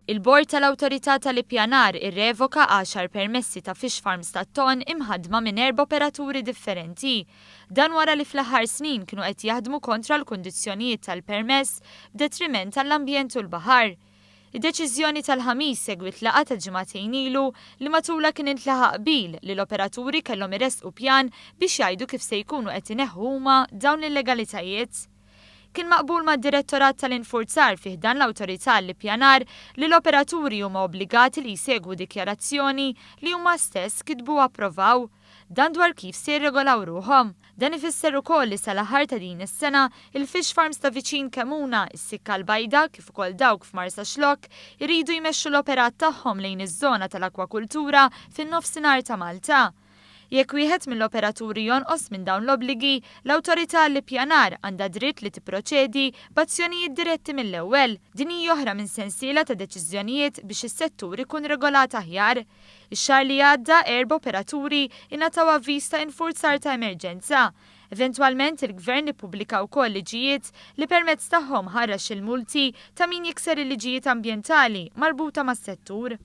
Il-Bord tal-Awtorità tal-Ippjanar irrevoka 10 permessi ta' fish farms tat-ton imħadma minn 4 operaturi differenti. Dan wara li fl-aħħar snin kienu qed jaħdmu kontra l-kundizzjonijiet tal-permess b'detriment tal-ambjent u l-baħar. Id-deċiżjoni tal-ħamis segwit laqgħa ta' ġimagħtejn ilu li matula kien intlaħaq qbil li l-operaturi kellhom iressqu pjan biex jgħidu kif se jkunu qed ineħħu huma dawn l-illegalitajiet. Kien maqbul mad-Direttorat tal-Infurzar fih dan l-Awtorità l-Ippjanar li l-operaturi huma obbligati li jsegwu dikjarazzjoni li huma stess kitbu approvaw. Dan dwar kif se jirregolaw ruhom. Dan ifisser ukoll li sal-aħħar ta' din is-sena il-fish farms ta' viċin Kemuna, is-Sikka l-Bajda kif ukoll dawk f'Marsa Xlokk iridu jmexxu l-operat tagħhom lejn iż-żona tal-akwakultura fin-nofsinhar ta' Malta. Jekk wieħed mill-operaturi jonqos minn dawn l-obbligi, l-Awtorità l-Ippjanar għandha dritt li tipproċedi b'azzjonijiet diretti mill-ewwel. Din hija oħra minn sensiela ta' deċiżjonijiet biex is-settur ikun regolat aħjar. Ix-xahar li għadda 4 operaturi ingħataw avviż ta' infurzar ta' emerġenza. Eventwalment il-Gvern ippubblika wkoll liġijiet li permezz tagħhom ħarrex il-multi ta' min jikser il-liġijiet ambjentali marbuta mas-settur.